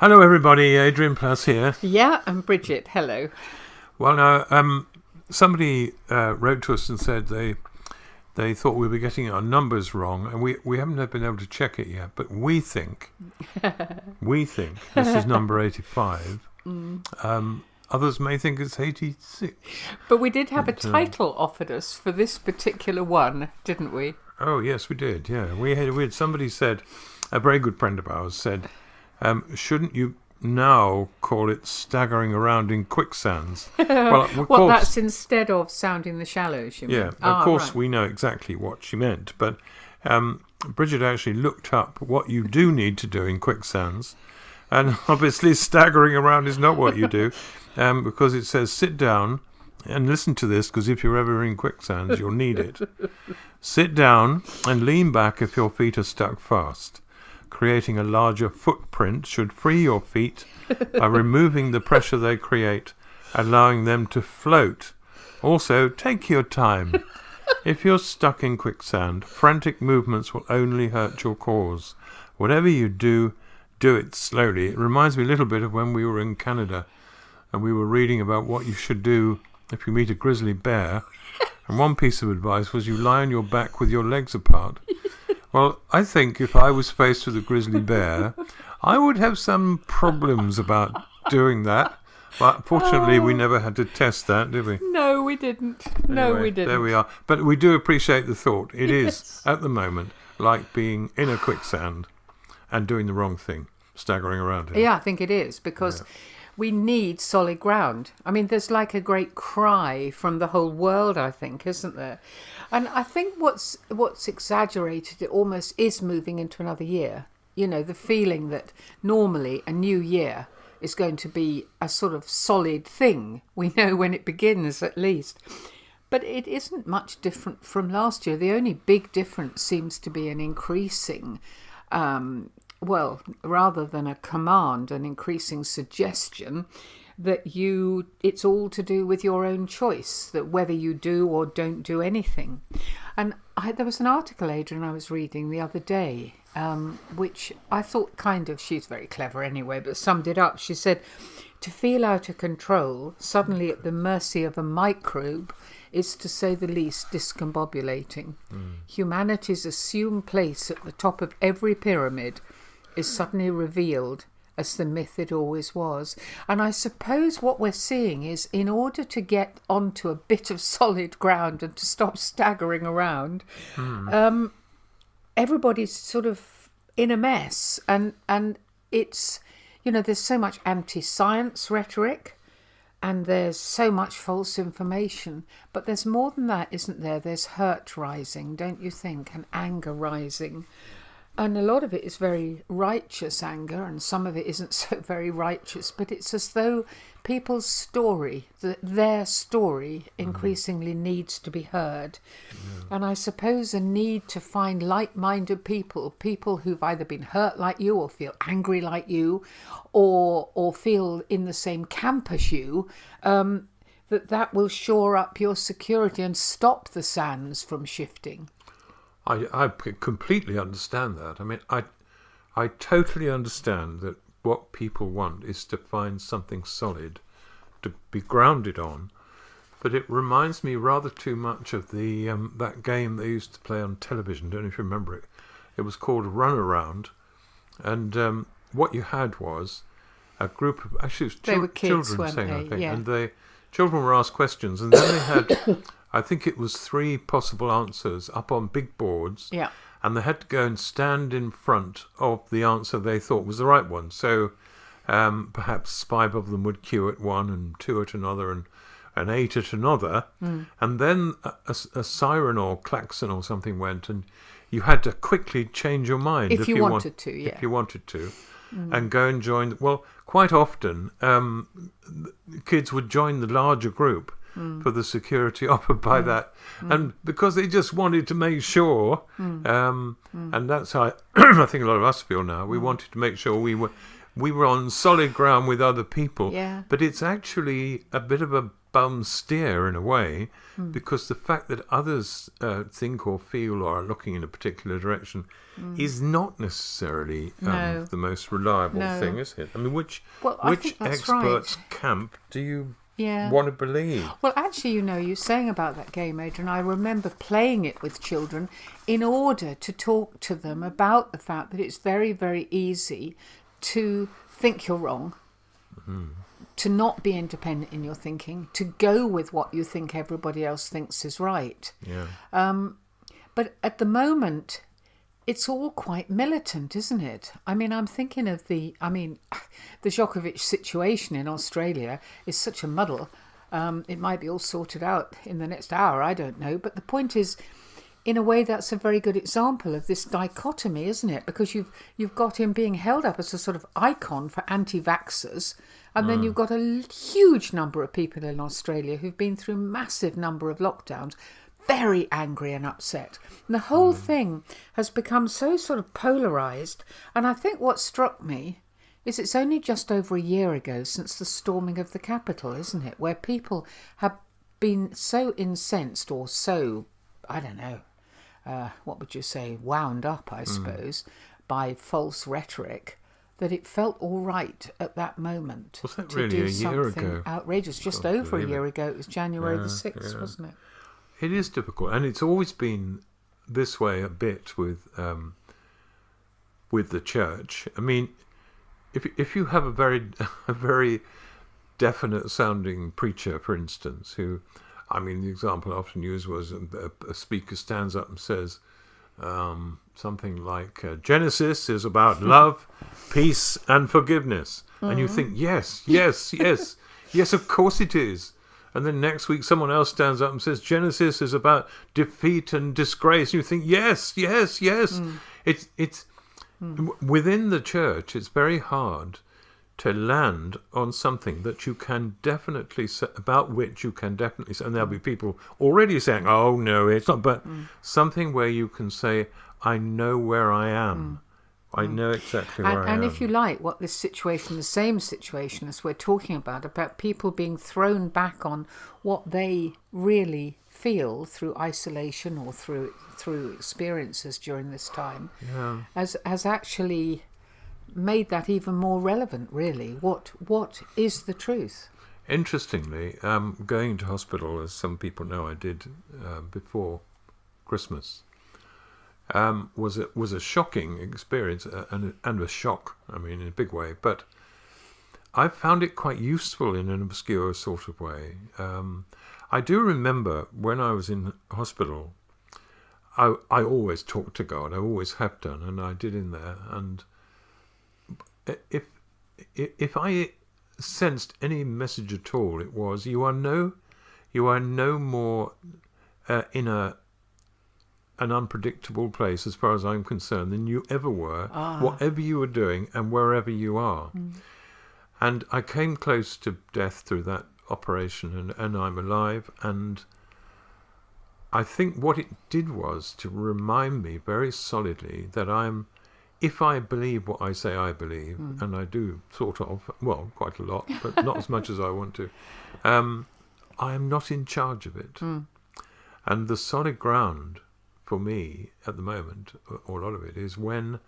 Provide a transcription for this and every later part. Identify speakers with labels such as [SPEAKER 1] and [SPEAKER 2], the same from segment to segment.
[SPEAKER 1] Hello, everybody. Adrian Plus here.
[SPEAKER 2] Yeah, and Bridget, hello.
[SPEAKER 1] Well, now, somebody wrote to us and said they thought we were getting our numbers wrong, and we haven't been able to check it yet. But we think this is number 85. Others may think it's 86.
[SPEAKER 2] But we did have a title offered us for this particular one, didn't we?
[SPEAKER 1] Oh yes, we did. Yeah, we had somebody said, a very good friend of ours said, shouldn't you now call it staggering around in quicksands?
[SPEAKER 2] Well, of course, that's instead of sounding the shallows, you mean?
[SPEAKER 1] Yeah, of course right. We know exactly what she meant, but Bridget actually looked up what you do need to do in quicksands, and obviously staggering around is not what you do, because it says sit down and listen to this, because if you're ever in quicksands, you'll need it. Sit down and lean back if your feet are stuck fast. Creating a larger footprint should free your feet by removing the pressure they create, allowing them to float. Also, take your time. If you're stuck in quicksand, frantic movements will only hurt your cause. Whatever you do, do it slowly. It reminds me a little bit of when we were in Canada and we were reading about what you should do if you meet a grizzly bear. And one piece of advice was you lie on your back with your legs apart. Well, I think if I was faced with a grizzly bear, I would have some problems about doing that. But fortunately, we never had to test that, did we?
[SPEAKER 2] No, we didn't.
[SPEAKER 1] Anyway,
[SPEAKER 2] we didn't.
[SPEAKER 1] There we are. But we do appreciate the thought. It is, at the moment, like being in a quicksand and doing the wrong thing, staggering around it.
[SPEAKER 2] Yeah, I think it is, because we need solid ground. I mean, there's like a great cry from the whole world, I think, isn't there? And I think what's exaggerated, it almost is moving into another year. You know, the feeling that normally a new year is going to be a sort of solid thing. We know when it begins, at least. But it isn't much different from last year. The only big difference seems to be an increasing, rather than a command, an increasing suggestion that it's all to do with your own choice, that whether you do or don't do anything. And there was an article, Adrian, I was reading the other day, which I thought she's very clever anyway, but summed it up. She said, to feel out of control, suddenly at the mercy of a microbe, is, to say the least, discombobulating. Humanity's assumed place at the top of every pyramid is suddenly revealed as the myth it always was. And I suppose what we're seeing is, in order to get onto a bit of solid ground and to stop staggering around, everybody's sort of in a mess. And it's, there's so much anti-science rhetoric and there's so much false information. But there's more than that, isn't there? There's hurt rising, don't you think? And anger rising. And a lot of it is very righteous anger, and some of it isn't so very righteous, but it's as though people's story, their story, increasingly needs to be heard. And I suppose a need to find like-minded people who've either been hurt like you or feel angry like you or feel in the same camp as you, that will shore up your security and stop the sands from shifting.
[SPEAKER 1] I completely understand that. I mean, I totally understand that what people want is to find something solid to be grounded on, but it reminds me rather too much of the that game they used to play on television. Don't know if you remember it. It was called Runaround, and what you had was a group of
[SPEAKER 2] they were kids,
[SPEAKER 1] children saying, I think,
[SPEAKER 2] yeah.
[SPEAKER 1] and the children were asked questions, and then they had. I think it was 3 possible answers up on big boards, and they had to go and stand in front of the answer they thought was the right one. So perhaps 5 of them would queue at one, and 2 at another, and 8 at another. And then a siren or klaxon or something went, and you had to quickly change your mind
[SPEAKER 2] if you wanted to,
[SPEAKER 1] if you wanted to, and go and join. Well, quite often kids would join the larger group for the security offered by that, and because they just wanted to make sure, and that's how I think a lot of us feel now. We wanted to make sure we were on solid ground with other people. But it's actually a bit of a bum steer in a way, because the fact that others think or feel or are looking in a particular direction is not necessarily
[SPEAKER 2] No.
[SPEAKER 1] the most reliable
[SPEAKER 2] No.
[SPEAKER 1] thing, is it? I mean, which
[SPEAKER 2] I think that's
[SPEAKER 1] experts'
[SPEAKER 2] right.
[SPEAKER 1] camp do you
[SPEAKER 2] Yeah.
[SPEAKER 1] want to believe?
[SPEAKER 2] Well, actually, you're saying about that game, Adrian, I remember playing it with children in order to talk to them about the fact that it's very, very easy to think you're wrong, to not be independent in your thinking, to go with what you think everybody else thinks is right.
[SPEAKER 1] Yeah.
[SPEAKER 2] But at the moment, it's all quite militant, isn't it? I mean, I'm thinking of the Djokovic situation in Australia is such a muddle. It might be all sorted out in the next hour, I don't know. But the point is, in a way, that's a very good example of this dichotomy, isn't it? Because you've got him being held up as a sort of icon for anti-vaxxers, and then you've got a huge number of people in Australia who've been through massive number of lockdowns, very angry and upset. And the whole thing has become so sort of polarised. And I think what struck me is it's only just over a year ago since the storming of the Capitol, isn't it? Where people have been so incensed or so, I don't know, what would you say, wound up, I suppose, by false rhetoric, that it felt all right at that moment.
[SPEAKER 1] Was that
[SPEAKER 2] to
[SPEAKER 1] really
[SPEAKER 2] do
[SPEAKER 1] a year
[SPEAKER 2] something
[SPEAKER 1] ago?
[SPEAKER 2] outrageous. Just
[SPEAKER 1] Can't
[SPEAKER 2] over a
[SPEAKER 1] believe
[SPEAKER 2] year
[SPEAKER 1] it.
[SPEAKER 2] ago. It was January the 6th,
[SPEAKER 1] Yeah.
[SPEAKER 2] wasn't it?
[SPEAKER 1] It is difficult, and it's always been this way a bit with the church. I mean, if you have a very definite sounding preacher, for instance, who, I mean, the example I often used was a speaker stands up and says something like, Genesis is about love, peace, and forgiveness, and you think, yes, of course it is. And then next week someone else stands up and says Genesis is about defeat and disgrace. And you think, yes. It's within the church, it's very hard to land on something that you can definitely say, about which you can definitely say, and there'll be people already saying, oh no, it's not, but something where you can say, I know where I am. I know exactly where I am.
[SPEAKER 2] And if you like, what this situation, the same situation as we're talking about people being thrown back on what they really feel through isolation or through experiences during this time, has actually made that even more relevant, really. What is the truth?
[SPEAKER 1] Interestingly, going to hospital, as some people know I did before Christmas, was a shocking experience and a shock, I mean, in a big way. But I found it quite useful in an obscure sort of way. I do remember when I was in hospital, I always talked to God. I always have done, and I did in there. And if I sensed any message at all, it was, you are no more in an unpredictable place as far as I'm concerned than you ever were, whatever you were doing and wherever you are. And I came close to death through that operation, and I'm alive. And I think what it did was to remind me very solidly that if I believe what I say I believe, and I do sort of, well, quite a lot, but not as much as I want to, I am not in charge of it. And the solid ground for me at the moment, or a lot of it, is when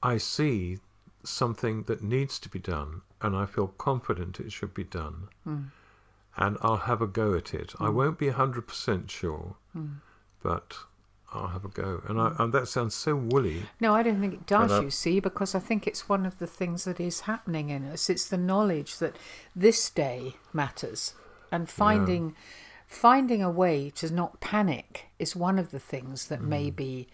[SPEAKER 1] I see something that needs to be done and I feel confident it should be done, and I'll have a go at it. I won't be 100% sure, but I'll have a go. And that sounds so woolly.
[SPEAKER 2] No, I don't think it does, you see, because I think it's one of the things that is happening in us. It's the knowledge that this day matters, and finding a way to not panic is one of the things that maybe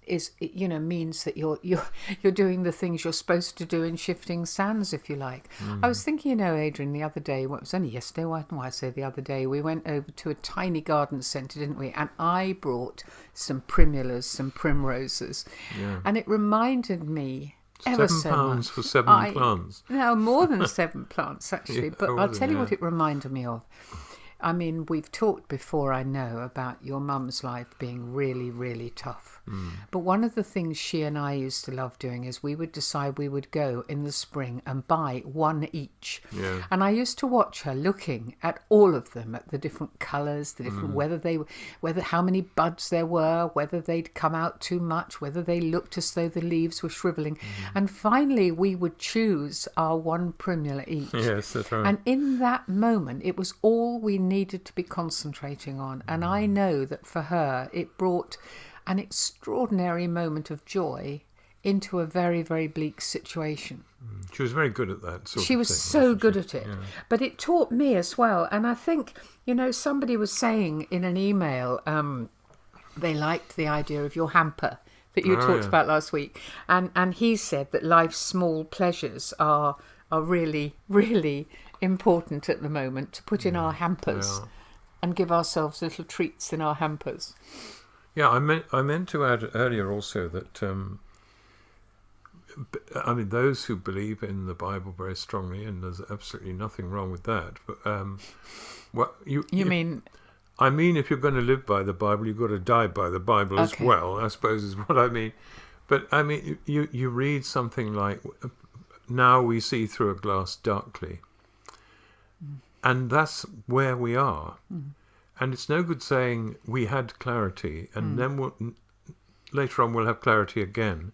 [SPEAKER 2] means that you're doing the things you're supposed to do in shifting sands, if you like. I was thinking, Adrian, the other day, well, it was only yesterday, why I say the other day, we went over to a tiny garden centre, didn't we? And I brought some primulas, some primroses, and it reminded me ever so much.
[SPEAKER 1] £7 for 7 plants.
[SPEAKER 2] No, more than 7 plants, actually. But I'll tell you what
[SPEAKER 1] it
[SPEAKER 2] it reminded me of. I mean, we've talked before, I know, about your mum's life being really, really tough. But one of the things she and I used to love doing is we would decide we would go in the spring and buy one each.
[SPEAKER 1] Yeah.
[SPEAKER 2] And I used to watch her looking at all of them, at the different colours, the different whether how many buds there were, whether they'd come out too much, whether they looked as though the leaves were shrivelling. And finally we would choose our one primula each.
[SPEAKER 1] Yes, that's right.
[SPEAKER 2] And in that moment, it was all we needed to be concentrating on. And I know that for her, it brought an extraordinary moment of joy into a very, very bleak situation.
[SPEAKER 1] She was very good at that sort of thing.
[SPEAKER 2] She was so good at it.
[SPEAKER 1] Yeah.
[SPEAKER 2] But it taught me as well. And I think, somebody was saying in an email, they liked the idea of your hamper that you talked about last week. And he said that life's small pleasures are really, really important at the moment to put in our hampers and give ourselves little treats in our hampers.
[SPEAKER 1] Yeah, I meant to add earlier also that those who believe in the Bible very strongly, and there's absolutely nothing wrong with that. But I mean, if you're going to live by the Bible, you've got to die by the Bible as well, I suppose is what I mean. But I mean, you read something like, "Now we see through a glass darkly," and that's where we are. And it's no good saying we had clarity and then later on we'll have clarity again.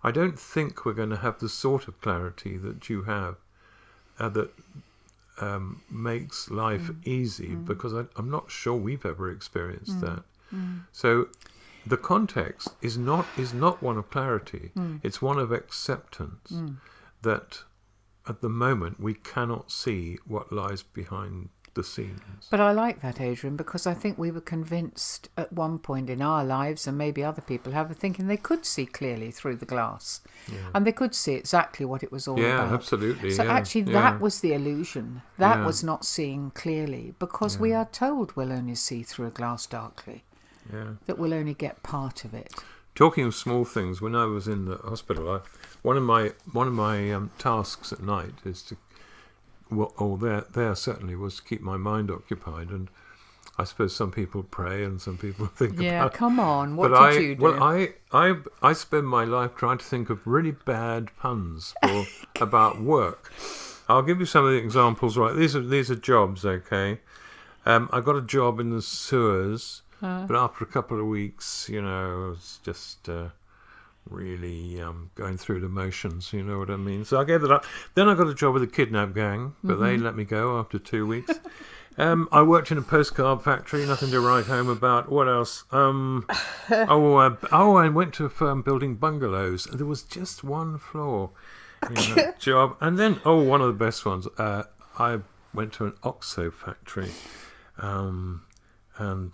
[SPEAKER 1] I don't think we're going to have the sort of clarity that you have that makes life easy, because I'm not sure we've ever experienced that. So the context is not one of clarity. It's one of acceptance that at the moment we cannot see what lies behind the scenes.
[SPEAKER 2] But I like that, Adrian, because I think we were convinced at one point in our lives, and maybe other people have, thinking they could see clearly through the glass, and they could see exactly what it was all about.
[SPEAKER 1] Yeah, absolutely.
[SPEAKER 2] So actually that was the illusion. That was not seeing clearly, because we are told we'll only see through a glass darkly, that we'll only get part of it.
[SPEAKER 1] Talking of small things, when I was in the hospital, one of my tasks at night is to there certainly was to keep my mind occupied, and I suppose some people pray and some people think about.
[SPEAKER 2] Yeah, come on, what did you do?
[SPEAKER 1] Well, I spend my life trying to think of really bad puns about work. I'll give you some of the examples. Right, these are jobs. Okay, I got a job in the sewers, but after a couple of weeks, I was just really going through the motions, you know what I mean? So I gave that up. Then I got a job with a kidnap gang, but they let me go after 2 weeks. I worked in a postcard factory, nothing to write home about. What else? I went to a firm building bungalows. There was just one floor in that job. And then, one of the best ones, I went to an OXO factory, and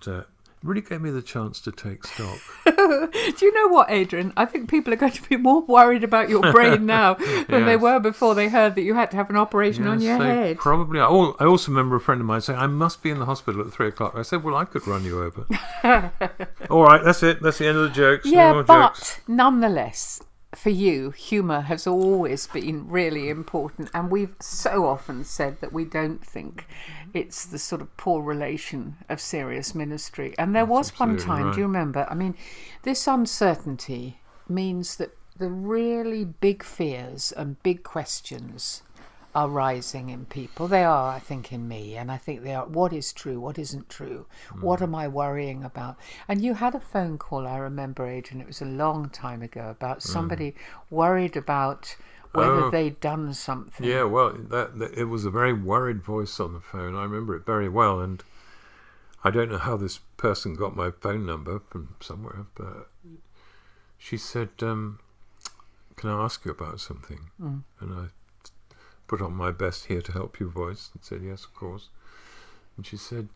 [SPEAKER 1] really gave me the chance to take stock.
[SPEAKER 2] Do you know what, Adrian? I think people are going to be more worried about your brain now than they were before they heard that you had to have an operation on your head.
[SPEAKER 1] Probably. I also remember a friend of mine saying, I must be in the hospital at 3:00. I said, well, I could run you over. All right, that's it. That's the end of the jokes.
[SPEAKER 2] Yeah,
[SPEAKER 1] no more
[SPEAKER 2] but
[SPEAKER 1] jokes.
[SPEAKER 2] Nonetheless, for you, humour has always been really important, and we've so often said that we don't think it's the sort of poor relation of serious ministry. And there was one time,
[SPEAKER 1] right.
[SPEAKER 2] do you remember? I mean, this uncertainty means that the really big fears and big questions are rising in people. They are, I think, in me, and I think they are. What is true? What isn't true? What am I worrying about? And you had a phone call, I remember, Adrian, it was a long time ago, about somebody worried about whether they'd done something.
[SPEAKER 1] Yeah, well, it was a very worried voice on the phone. I remember it very well, and I don't know how this person got my phone number from somewhere, but she said, can I ask you about something? And I put on my best here to help you voice and said, yes, of course. And she said,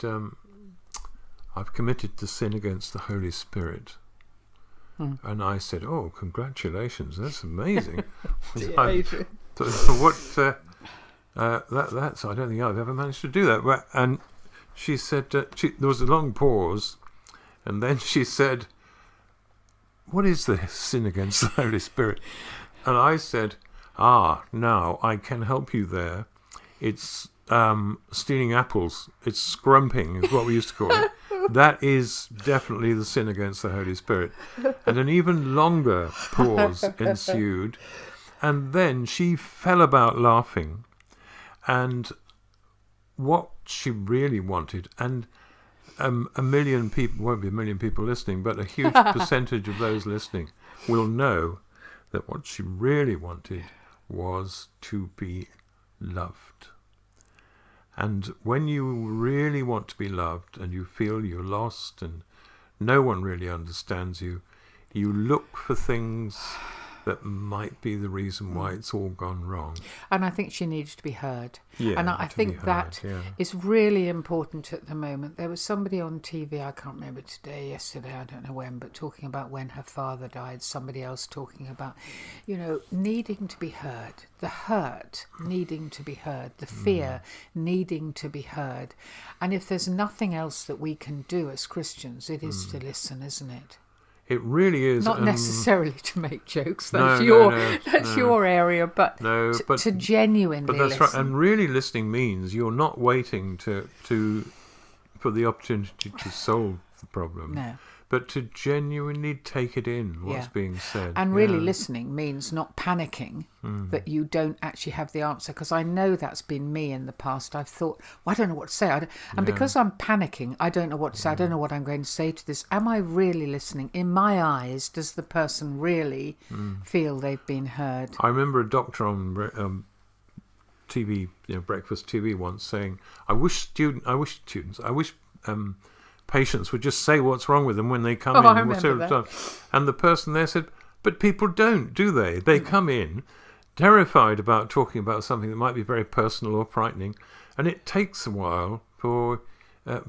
[SPEAKER 1] I've committed to sin against the Holy Spirit. And I said, oh, congratulations, that's amazing. That's I don't think I've ever managed to do that. And she said, there was a long pause, and then she said, what is the sin against the Holy Spirit? And I said, now I can help you there. It's stealing apples. It's scrumping is what we used to call it. That is definitely the sin against the Holy Spirit. And an even longer pause ensued. And then she fell about laughing. And what she really wanted, and a million people, won't be a million people listening, but a huge percentage of those listening will know that what she really wanted was to be loved. And when you really want to be loved and you feel you're lost and no one really understands you, you look for things that might be the reason why it's all gone wrong.
[SPEAKER 2] And I think she needs to be heard.
[SPEAKER 1] Yeah,
[SPEAKER 2] and I think that is really important at the moment. There was somebody on TV, I can't remember today, yesterday, I don't know when, but talking about when her father died, somebody else talking about, needing to be heard, the hurt needing to be heard, the fear needing to be heard. And if there's nothing else that we can do as Christians, it is to listen, isn't it?
[SPEAKER 1] It really is.
[SPEAKER 2] Not necessarily to make jokes. That's your area, but to genuinely
[SPEAKER 1] But that's
[SPEAKER 2] listen.
[SPEAKER 1] right. And really listening means you're not waiting for the opportunity to solve the problem.
[SPEAKER 2] No.
[SPEAKER 1] But to genuinely take it in, what's being said.
[SPEAKER 2] And really listening means not panicking that you don't actually have the answer. Because I know that's been me in the past. I've thought, I don't know what to say. Because I'm panicking, I don't know what to say. I don't know what I'm going to say to this. Am I really listening? In my eyes, does the person really feel they've been heard?
[SPEAKER 1] I remember a doctor on TV, breakfast TV once saying, I wish patients would just say what's wrong with them when they come in.
[SPEAKER 2] I remember that.
[SPEAKER 1] And the person there said, but people don't, do they? They come in terrified about talking about something that might be very personal or frightening, and it takes a while for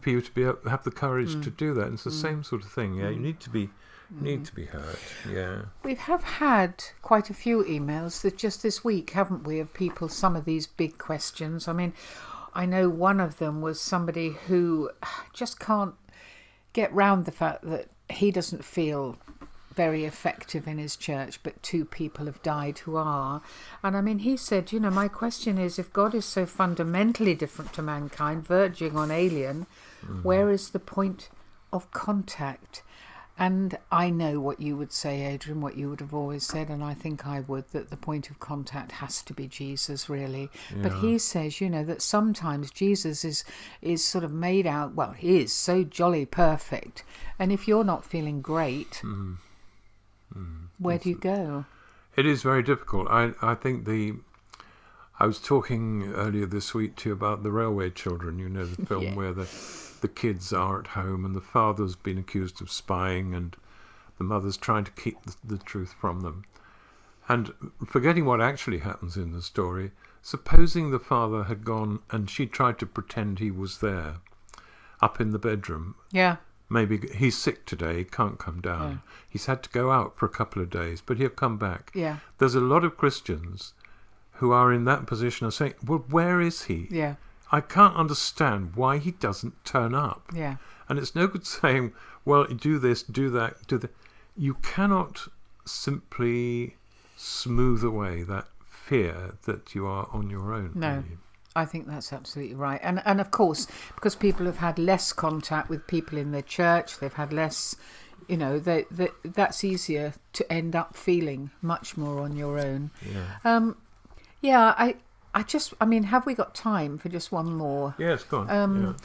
[SPEAKER 1] you to have the courage to do that. And it's the same sort of thing. Yeah, you need to be heard. Yeah,
[SPEAKER 2] we have had quite a few emails that just this week, haven't we, of people, some of these big questions. I mean, I know one of them was somebody who just can't get round the fact that he doesn't feel very effective in his church, but 2 people have died who are. And I mean, he said, my question is, if God is so fundamentally different to mankind, verging on alien, where is the point of contact? And I know what you would say, Adrian, what you would have always said, and I think I would, that the point of contact has to be Jesus, really. Yeah. But he says, that sometimes Jesus is sort of made out, well, he is so jolly perfect. And if you're not feeling great, where do you go?
[SPEAKER 1] It is very difficult. I think I was talking earlier this week to you about The Railway Children, the film where the kids are at home and the father's been accused of spying and the mother's trying to keep the truth from them. And forgetting what actually happens in the story, supposing the father had gone and she tried to pretend he was there up in the bedroom. Yeah. Maybe he's sick today, can't come down. Yeah. He's had to go out for a couple of days, but he'll come back. Yeah. There's a lot of Christians who are in that position of saying, well, where is he? Yeah. I can't understand why he doesn't turn up. Yeah. And it's no good saying, well, do this, do that, do that. You cannot simply smooth away that fear that you are on your own.
[SPEAKER 2] No, really. I think that's absolutely right. And of course, because people have had less contact with people in their church, they've had less, that's easier to end up feeling much more on your own. Yeah. Have we got time for just one more?
[SPEAKER 1] Yes, go on.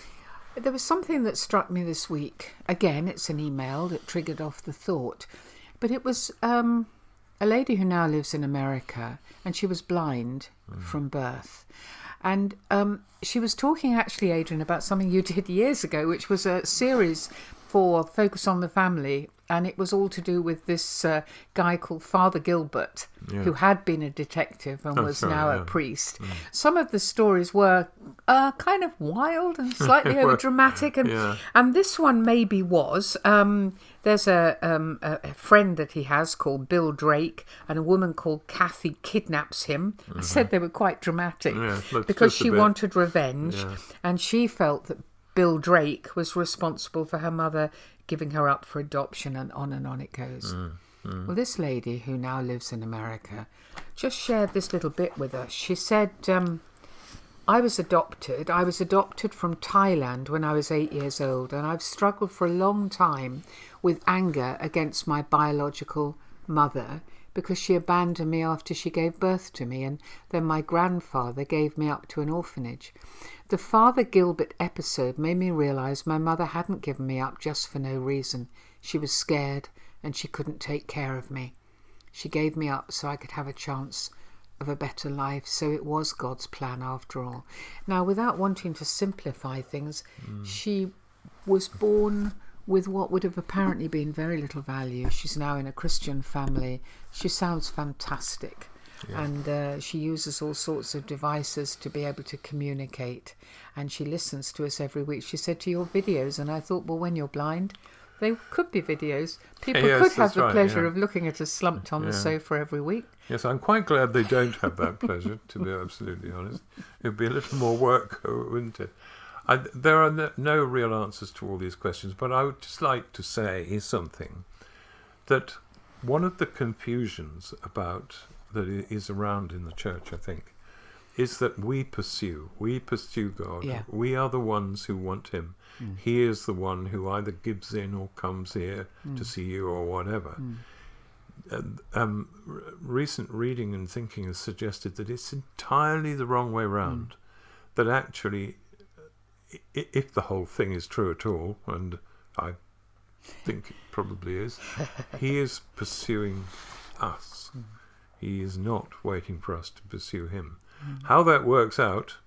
[SPEAKER 2] There was something that struck me this week. Again, it's an email that triggered off the thought. But it was a lady who now lives in America, and she was blind from birth. And she was talking, actually, Adrian, about something you did years ago, which was a series for Focus on the Family. And it was all to do with this guy called Father Gilbert, who had been a detective and was now a priest. Some of the stories were kind of wild and slightly over dramatic, and this one maybe was. There's a friend that he has called Bill Drake, and a woman called Kathy kidnaps him. I said they were quite dramatic because she wanted revenge, and she felt that Bill Drake was responsible for her mother giving her up for adoption, and on it goes. Well, this lady who now lives in America just shared this little bit with us. She said I was adopted. I was adopted from Thailand when I was 8 years old, and I've struggled for a long time with anger against my biological mother because she abandoned me after she gave birth to me, and then my grandfather gave me up to an orphanage. The Father Gilbert episode made me realise my mother hadn't given me up just for no reason. She was scared and she couldn't take care of me. She gave me up so I could have a chance of a better life, so it was God's plan after all. Now, without wanting to simplify things, she was born with what would have apparently been very little value. She's now in a Christian family. She sounds fantastic. Yeah. And she uses all sorts of devices to be able to communicate. And she listens to us every week. She said, to your videos. And I thought, well, when you're blind, they could be videos. People could have the pleasure of looking at us slumped on the sofa every week.
[SPEAKER 1] Yes, I'm quite glad they don't have that pleasure, to be absolutely honest. It would be a little more work, wouldn't it? There are no real answers to all these questions, but I would just like to say something. That one of the confusions that is around in the church, I think, is that we pursue God. Yeah. We are the ones who want him. He is the one who either gives in or comes here to see you or whatever. Recent reading and thinking has suggested that it's entirely the wrong way round. That actually, if the whole thing is true at all, and I think it probably is, he is pursuing us. He is not waiting for us to pursue him. How that works out,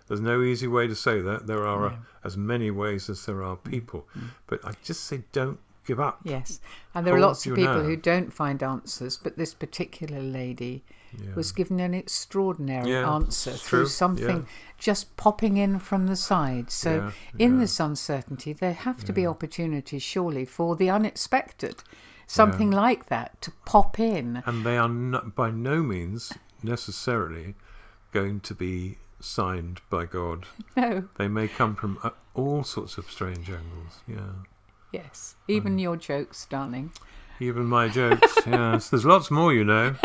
[SPEAKER 1] there's no easy way to say that. There are as many ways as there are people. But I just say don't give up.
[SPEAKER 2] Yes, and there are lots of people who don't find answers, but this particular lady was given an extraordinary answer through something just popping in from the side. So in this uncertainty, there have to be opportunities, surely, for the unexpected. Something like that to pop in.
[SPEAKER 1] And they are not, by no means necessarily going to be signed by God.
[SPEAKER 2] No.
[SPEAKER 1] They may come from all sorts of strange angles.
[SPEAKER 2] Yes, even your jokes, darling.
[SPEAKER 1] Even my jokes, yes. There's lots more, you know.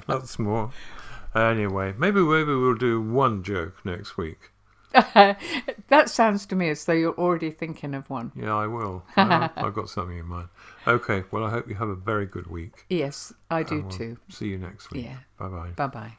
[SPEAKER 1] Lots more. Anyway, maybe we'll do one joke next week.
[SPEAKER 2] That sounds to me as though you're already thinking of one.
[SPEAKER 1] Yeah, I will. I've got something in mind. Okay, well, I hope you have a very good week.
[SPEAKER 2] Yes, I do too.
[SPEAKER 1] See you next week.
[SPEAKER 2] Yeah.
[SPEAKER 1] Bye-bye.
[SPEAKER 2] Bye-bye.